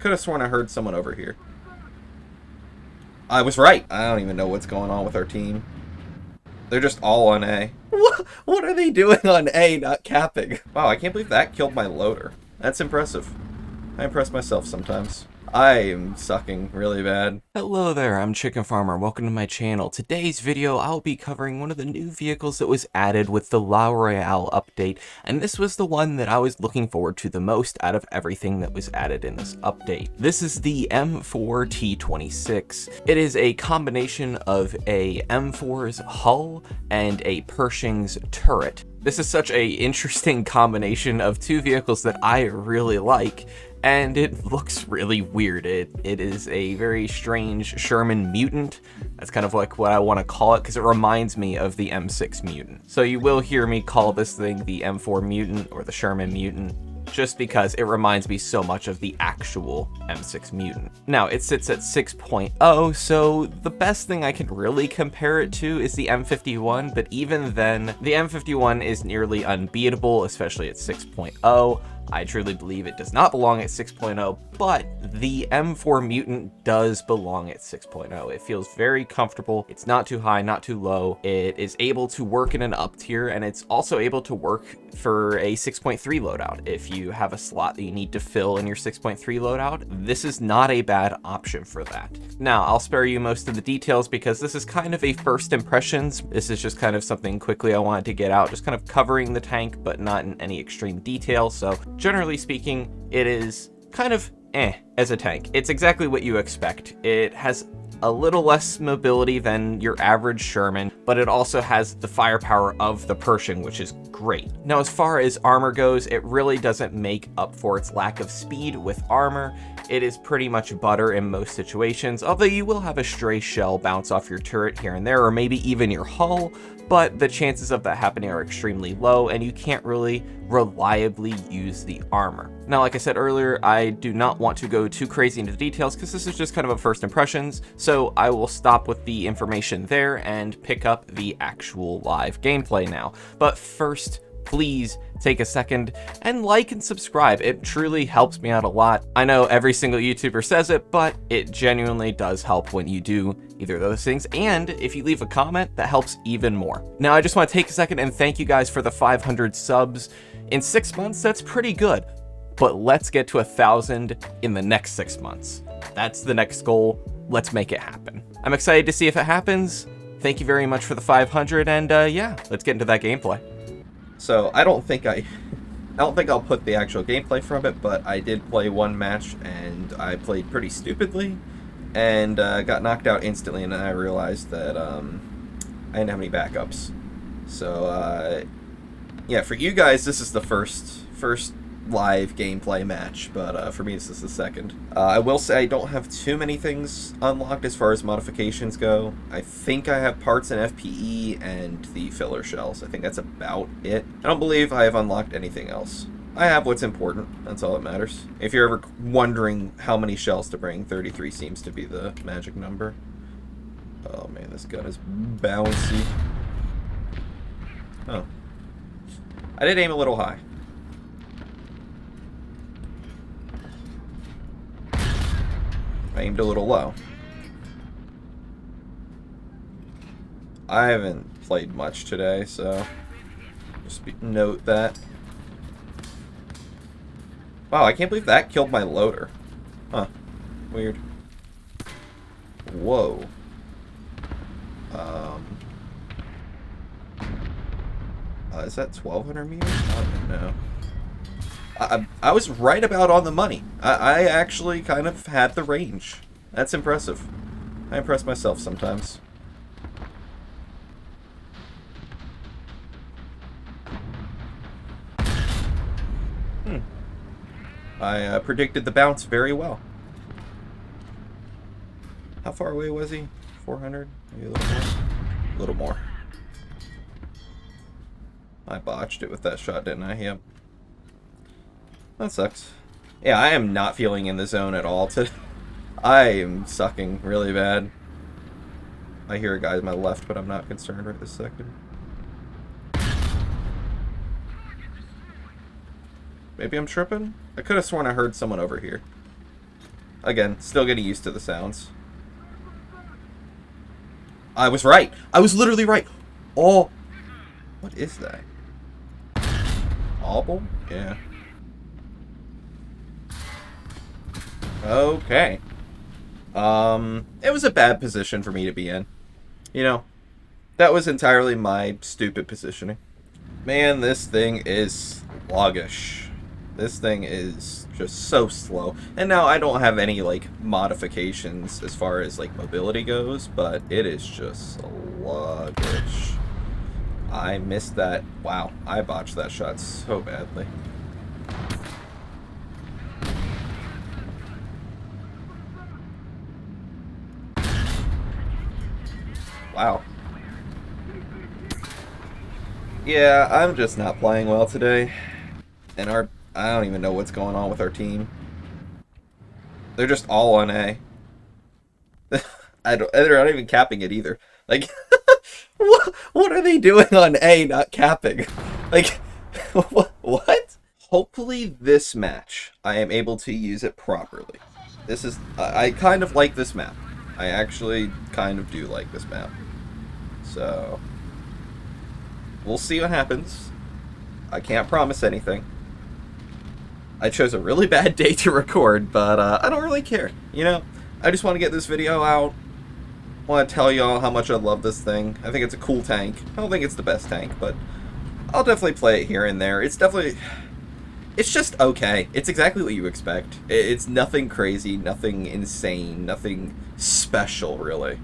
Could have sworn I heard someone over here. I was right. I don't even know what's going on with our team. They're just all on A. What are they doing on A, not capping? Wow, I can't believe that killed my loader. That's impressive. I impress myself sometimes. I am sucking really bad. Hello there, I'm ChickenFarmr. Welcome to my channel. Today's video, I'll be covering one of the new vehicles that was added with the Royale update, and this was the one that I was looking forward to the most out of everything that was added in this update. This is the M4 T26. It is a combination of a M4's hull and a Pershing's turret. This is such a interesting combination of two vehicles that I really like, and it looks really weird. It is a very strange Sherman Mutant. That's kind of like what I want to call it, because it reminds me of the M6 Mutant. So you will hear me call this thing the M4 Mutant or the Sherman Mutant, just because it reminds me so much of the actual M6 Mutant. Now, it sits at 6.0, so the best thing I can really compare it to is the M51, but even then, the M51 is nearly unbeatable, especially at 6.0. I truly believe it does not belong at 6.0, but the M4 Mutant does belong at 6.0. It feels very comfortable. It's not too high, not too low. It is able to work in an up tier, and it's also able to work for a 6.3 loadout. If you have a slot that you need to fill in your 6.3 loadout, this is not a bad option for that. Now, I'll spare you most of the details because this is kind of a first impressions. This is just kind of something quickly I wanted to get out, just kind of covering the tank, but not in any extreme detail. So generally speaking, it is kind of as a tank. It's exactly what you expect. It has a little less mobility than your average Sherman, but it also has the firepower of the Pershing, which is great. Now, as far as armor goes, it really doesn't make up for its lack of speed with armor. It is pretty much butter in most situations, although you will have a stray shell bounce off your turret here and there, or maybe even your hull, but the chances of that happening are extremely low, and you can't really reliably use the armor. Now, like I said earlier, I do not want to go too crazy into the details because this is just kind of a first impressions, so I will stop with the information there and pick up the actual live gameplay now. But first, please take a second and like and subscribe. It truly helps me out a lot. I know every single YouTuber says it, but it genuinely does help when you do either of those things. And if you leave a comment, that helps even more. Now, I just want to take a second and thank you guys for the 500 subs. In 6 months, that's pretty good. But let's get to 1,000 in the next 6 months. That's the next goal. Let's make it happen. I'm excited to see if it happens. Thank you very much for the 500, and yeah, let's get into that gameplay. So I don't think I'll put the actual gameplay from it, but I did play one match and I played pretty stupidly and got knocked out instantly, and then I realized that I didn't have any backups. So yeah, for you guys this is the first live gameplay match, but for me this is the second. I will say I don't have too many things unlocked as far as modifications go. I think I have parts in FPE and the filler shells. I think that's about it. I don't believe I have unlocked anything else. I have what's important, that's all that matters. If you're ever wondering how many shells to bring, 33 seems to be the magic number. Oh man, this gun is bouncy. Oh. I did aim a little high. I aimed a little low. I haven't played much today, so just note that. Wow, I can't believe that killed my loader. Huh. Weird. Whoa. Is that 1,200 meters? I don't know. I was right about on the money. I actually kind of had the range. That's impressive. I impress myself sometimes. I predicted the bounce very well. How far away was he? 400? Maybe a little more? A little more. I botched it with that shot, didn't I? Yep. That sucks. Yeah, I am not feeling in the zone at all today. I am sucking really bad. I hear a guy to my left, but I'm not concerned right this second. Maybe I'm tripping? I could have sworn I heard someone over here. Again, still getting used to the sounds. I was right. I was literally right. Oh, what is that? Obble? Yeah. Okay. It was a bad position for me to be in. You know, that was entirely my stupid positioning. Man, this thing is sluggish. This thing is just so slow. And now I don't have any, like, modifications as far as, like, mobility goes, but it is just sluggish. I missed that. Wow, I botched that shot so badly. Wow. Yeah, I'm just not playing well today. And I don't even know what's going on with our team. They're just all on A. They're not even capping it either. Like, what are they doing on A not capping? Like, what? Hopefully this match, I am able to use it properly. This is, I kind of like this map. I actually kind of do like this map. So, we'll see what happens. I can't promise anything. I chose a really bad day to record, but I don't really care. You know, I just want to get this video out. I want to tell y'all how much I love this thing. I think it's a cool tank. I don't think it's the best tank, but I'll definitely play it here and there. It's just okay. It's exactly what you expect. It's nothing crazy, nothing insane, nothing special, really.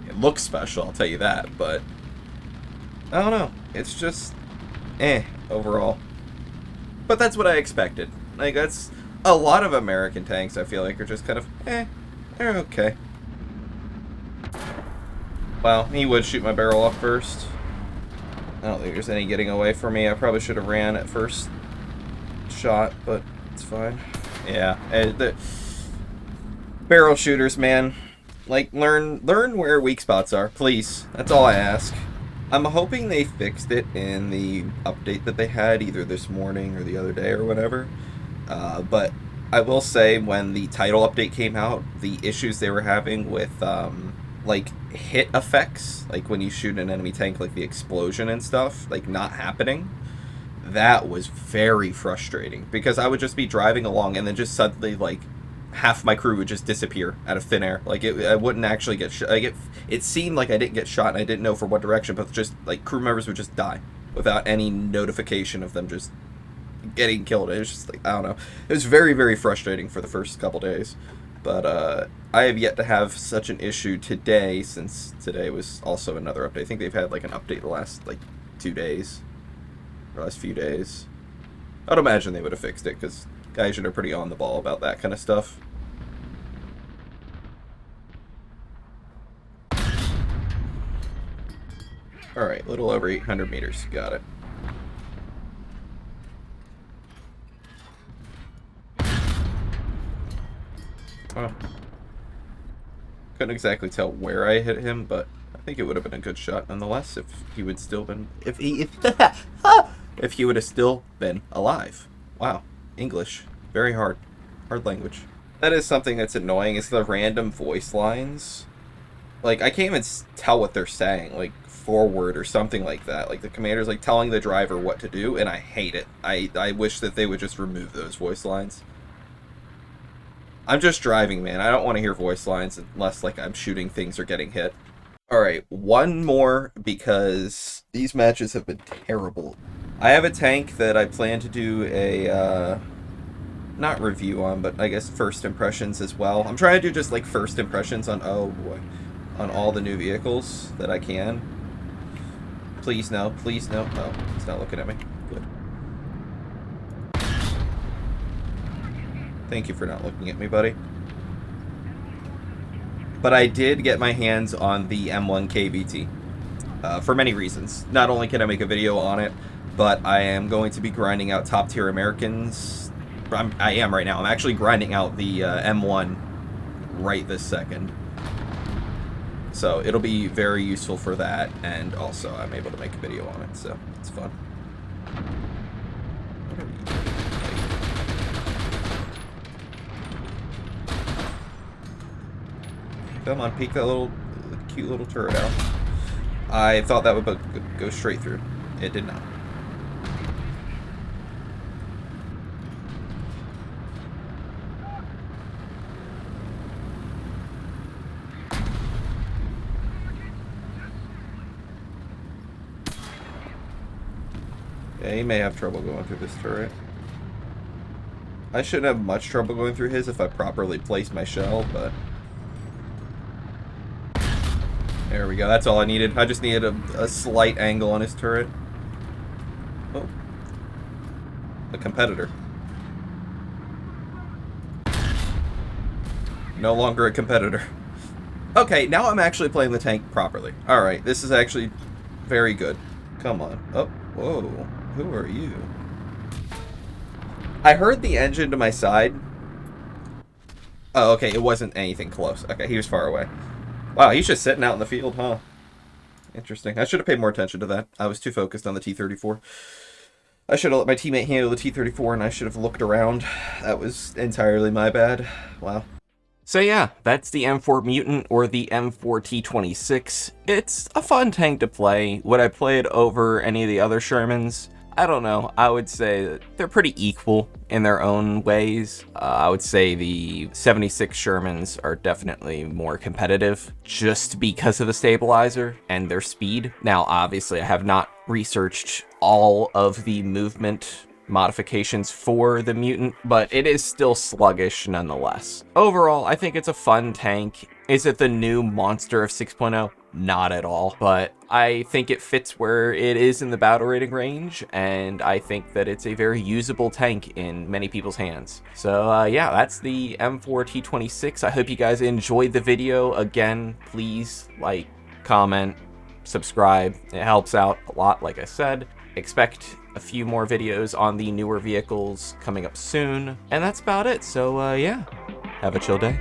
It looks special, I'll tell you that, but I don't know. It's just overall. But that's what I expected. Like, that's a lot of American tanks, I feel like, are just kind of, they're okay. Well, he would shoot my barrel off first. I don't think there's any getting away from me. I probably should have ran at first shot, but it's fine. Yeah, the barrel shooters, man. Like, learn where weak spots are, please. That's all I ask. I'm hoping they fixed it in the update that they had either this morning or the other day or whatever. But I will say when the title update came out, the issues they were having with like hit effects, like when you shoot an enemy tank, like the explosion and stuff, like not happening, that was very frustrating because I would just be driving along and then just suddenly like half my crew would just disappear out of thin air. Like I wouldn't actually get shot. Like it seemed like I didn't get shot and I didn't know for what direction, but just like crew members would just die without any notification of them just getting killed. It was just like, I don't know. It was very, very frustrating for the first couple days. But I have yet to have such an issue today, since today was also another update. I think they've had like an update the last like 2 days, or last few days. I'd imagine they would have fixed it because guys are pretty on the ball about that kind of stuff. Alright, a little over 800 meters. Got it. Oh. Couldn't exactly tell where I hit him, but I think it would have been a good shot nonetheless if he would still been if he would have still been alive. Wow. English. Very hard. Hard language. That is something that's annoying, is the random voice lines. Like, I can't even tell what they're saying, like, forward or something like that. Like, the commander's, like, telling the driver what to do, and I hate it. I wish that they would just remove those voice lines. I'm just driving, man. I don't want to hear voice lines unless, like, I'm shooting things or getting hit. Alright, one more, because these matches have been terrible. I have a tank that I plan to do a, not review on, but I guess first impressions as well. I'm trying to do just, like, first impressions on, oh boy, on all the new vehicles that I can. Please no, please no. Oh, he's not looking at me. Good. Thank you for not looking at me, buddy. But I did get my hands on the M1 KVT for many reasons. Not only can I make a video on it, but I am going to be grinding out top tier Americans. I am right now. I'm actually grinding out the M1 right this second. So it'll be very useful for that, and also I'm able to make a video on it, so it's fun. Come on, peek that little cute little turret out. I thought that would go straight through. It did not. Yeah, he may have trouble going through this turret. I shouldn't have much trouble going through his if I properly placed my shell, but... There we go, that's all I needed. I just needed a slight angle on his turret. Oh. A competitor. No longer a competitor. Okay, now I'm actually playing the tank properly. Alright, this is actually very good. Come on. Oh, whoa. Who are you? I heard the engine to my side. Oh, okay, it wasn't anything close. Okay, he was far away. Wow, he's just sitting out in the field, huh? Interesting. I should have paid more attention to that. I was too focused on the T-34. I should have let my teammate handle the T-34, and I should have looked around. That was entirely my bad. Wow. So yeah, that's the M4 Mutant, or the M4 T26. It's a fun tank to play. Would I play it over any of the other Shermans? I don't know. I would say that they're pretty equal in their own ways. I would say the 76 Shermans are definitely more competitive just because of the stabilizer and their speed. Now, obviously, I have not researched all of the movement modifications for the Mutant, but it is still sluggish nonetheless. Overall, I think it's a fun tank. Is it the new monster of 6.0? Not at all, but I think it fits where it is in the battle rating range, and I think that it's a very usable tank in many people's hands. So yeah, that's the M4 T26. I hope you guys enjoyed the video. Again, please like, comment, subscribe. It helps out a lot, like I said. Expect a few more videos on the newer vehicles coming up soon, and that's about it. So yeah, have a chill day.